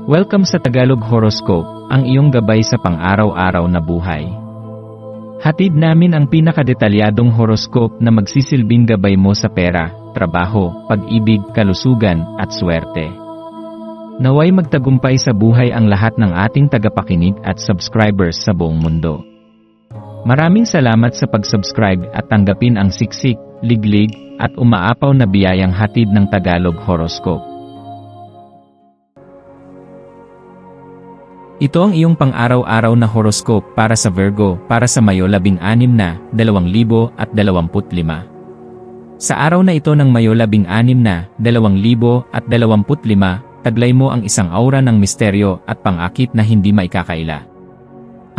Welcome sa Tagalog Horoscope, ang iyong gabay sa pang-araw-araw na buhay. Hatid namin ang pinakadetalyadong horoscope na magsisilbing gabay mo sa pera, trabaho, pag-ibig, kalusugan, at swerte. Naway magtagumpay sa buhay ang lahat ng ating tagapakinig at subscribers sa buong mundo. Maraming salamat sa pag-subscribe at tanggapin ang siksik, liglig, at umaapaw na biyayang hatid ng Tagalog Horoscope. Ito ang iyong pang-araw-araw na horoscope para sa Virgo para sa Mayo 16 na, 2025. Sa araw na ito ng Mayo 16 na, 2025, taglay mo ang isang aura ng misteryo at pang-akit na hindi maikakaila.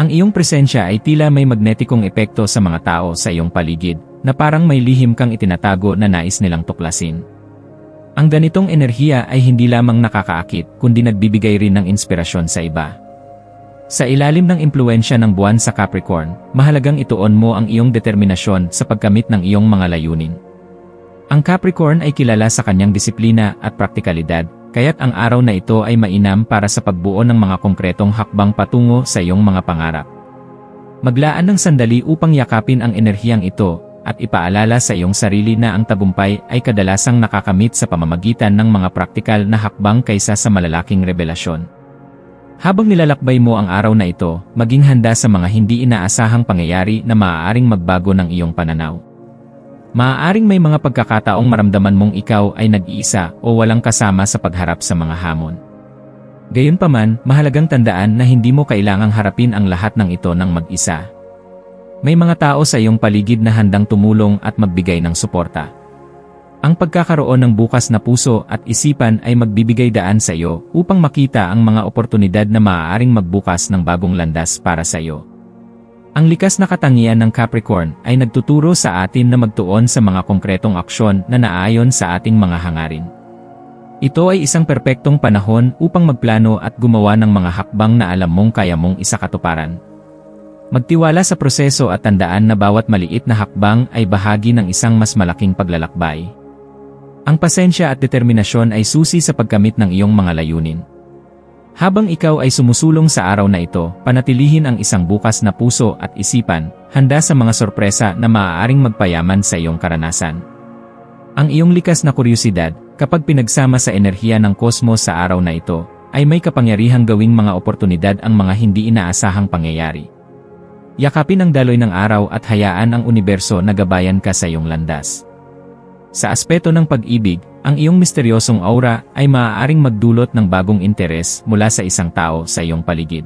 Ang iyong presensya ay tila may magnetikong epekto sa mga tao sa iyong paligid, na parang may lihim kang itinatago na nais nilang tuklasin. Ang ganitong enerhiya ay hindi lamang nakakaakit, kundi nagbibigay rin ng inspirasyon sa iba. Sa ilalim ng impluwensya ng buwan sa Capricorn, mahalagang ituon mo ang iyong determinasyon sa pagkamit ng iyong mga layunin. Ang Capricorn ay kilala sa kanyang disiplina at praktikalidad, kaya't ang araw na ito ay mainam para sa pagbuo ng mga konkretong hakbang patungo sa iyong mga pangarap. Maglaan ng sandali upang yakapin ang enerhiyang ito, at ipaalala sa iyong sarili na ang tagumpay ay kadalasang nakakamit sa pamamagitan ng mga praktikal na hakbang kaysa sa malalaking revelasyon. Habang nilalakbay mo ang araw na ito, maging handa sa mga hindi inaasahang pangyayari na maaaring magbago ng iyong pananaw. Maaaring may mga pagkakataong maramdaman mong ikaw ay nag-iisa o walang kasama sa pagharap sa mga hamon. Gayunpaman, mahalagang tandaan na hindi mo kailangang harapin ang lahat ng ito ng mag-isa. May mga tao sa iyong paligid na handang tumulong at magbigay ng suporta. Ang pagkakaroon ng bukas na puso at isipan ay magbibigay daan sa iyo upang makita ang mga oportunidad na maaaring magbukas ng bagong landas para sa iyo. Ang likas na katangian ng Capricorn ay nagtuturo sa atin na magtuon sa mga konkretong aksyon na naayon sa ating mga hangarin. Ito ay isang perpektong panahon upang magplano at gumawa ng mga hakbang na alam mong kaya mong isakatuparan. Magtiwala sa proseso at tandaan na bawat maliit na hakbang ay bahagi ng isang mas malaking paglalakbay. Ang pasensya at determinasyon ay susi sa pagkamit ng iyong mga layunin. Habang ikaw ay sumusulong sa araw na ito, panatilihin ang isang bukas na puso at isipan, handa sa mga sorpresa na maaaring magpayaman sa iyong karanasan. Ang iyong likas na kuryosidad, kapag pinagsama sa enerhiya ng kosmos sa araw na ito, ay may kapangyarihang gawing mga oportunidad ang mga hindi inaasahang pangyayari. Yakapin ang daloy ng araw at hayaan ang universo na gabayan ka sa iyong landas. Sa aspeto ng pag-ibig, ang iyong misteryosong aura ay maaaring magdulot ng bagong interes mula sa isang tao sa iyong paligid.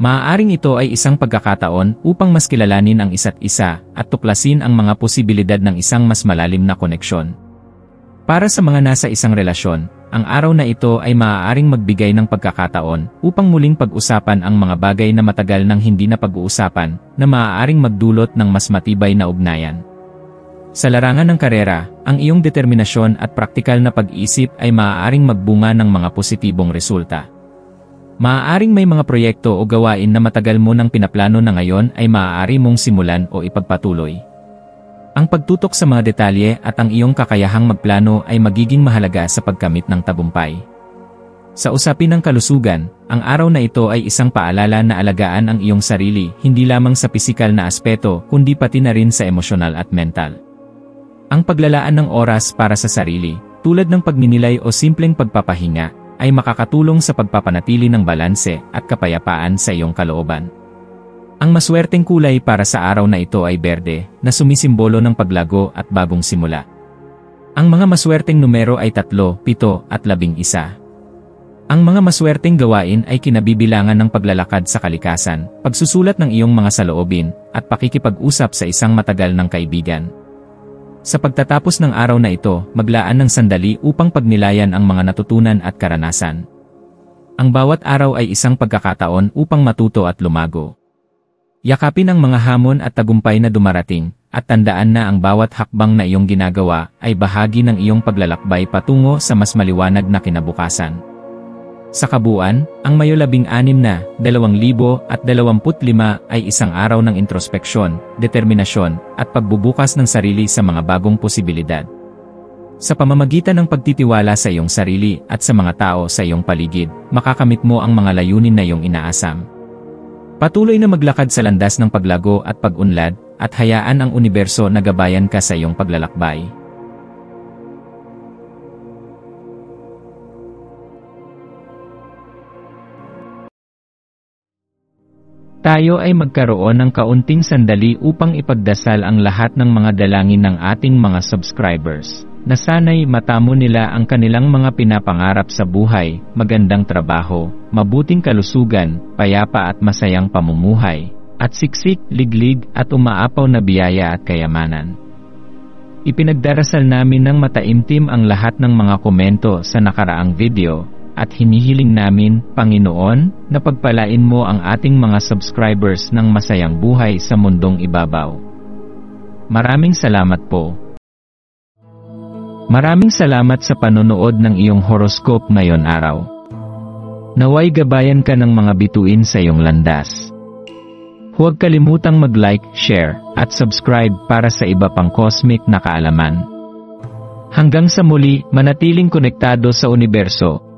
Maaaring ito ay isang pagkakataon upang mas kilalanin ang isa't isa at tuklasin ang mga posibilidad ng isang mas malalim na koneksyon. Para sa mga nasa isang relasyon, ang araw na ito ay maaaring magbigay ng pagkakataon upang muling pag-usapan ang mga bagay na matagal nang hindi na pag-uusapan na maaaring magdulot ng mas matibay na ugnayan. Sa larangan ng karera, ang iyong determinasyon at praktikal na pag-iisip ay maaaring magbunga ng mga positibong resulta. Maaaring may mga proyekto o gawain na matagal mo nang pinaplano na ngayon ay maaari mong simulan o ipagpatuloy. Ang pagtutok sa mga detalye at ang iyong kakayahang magplano ay magiging mahalaga sa pagkamit ng tagumpay. Sa usapin ng kalusugan, ang araw na ito ay isang paalala na alagaan ang iyong sarili hindi lamang sa pisikal na aspeto kundi pati na rin sa emosyonal at mental. Ang paglalaan ng oras para sa sarili, tulad ng pagninilay o simpleng pagpapahinga, ay makakatulong sa pagpapanatili ng balanse at kapayapaan sa iyong kalooban. Ang maswerteng kulay para sa araw na ito ay berde, na sumisimbolo ng paglago at bagong simula. Ang mga maswerteng numero ay 3, 7 at 11. Ang mga maswerteng gawain ay kinabibilangan ng paglalakad sa kalikasan, pagsusulat ng iyong mga saloobin, at pakikipag-usap sa isang matagal ng kaibigan. Sa pagtatapos ng araw na ito, maglaan ng sandali upang pagnilayan ang mga natutunan at karanasan. Ang bawat araw ay isang pagkakataon upang matuto at lumago. Yakapin ang mga hamon at tagumpay na dumarating, at tandaan na ang bawat hakbang na iyong ginagawa ay bahagi ng iyong paglalakbay patungo sa mas maliwanag na kinabukasan. Sa kabuuan, ang Mayo 16 na, 2025 ay isang araw ng introspeksyon, determinasyon, at pagbubukas ng sarili sa mga bagong posibilidad. Sa pamamagitan ng pagtitiwala sa iyong sarili at sa mga tao sa iyong paligid, makakamit mo ang mga layunin na iyong inaasam. Patuloy na maglakad sa landas ng paglago at pag-unlad, at hayaan ang universo na gabayan ka sa iyong paglalakbay. Tayo ay magkaroon ng kaunting sandali upang ipagdasal ang lahat ng mga dalangin ng ating mga subscribers, na sana'y matamo nila ang kanilang mga pinapangarap sa buhay, magandang trabaho, mabuting kalusugan, payapa at masayang pamumuhay, at siksik, liglig at umaapaw na biyaya at kayamanan. Ipinagdarasal namin ng mataimtim ang lahat ng mga komento sa nakaraang video, at hinihiling namin, Panginoon, na pagpalain mo ang ating mga subscribers ng masayang buhay sa mundong ibabaw. Maraming salamat po. Maraming salamat sa panonood ng iyong horoscope ngayon araw. Naway gabayan ka ng mga bituin sa iyong landas. Huwag kalimutang mag-like, share, at subscribe para sa iba pang cosmic na kaalaman. Hanggang sa muli, manatiling konektado sa universo.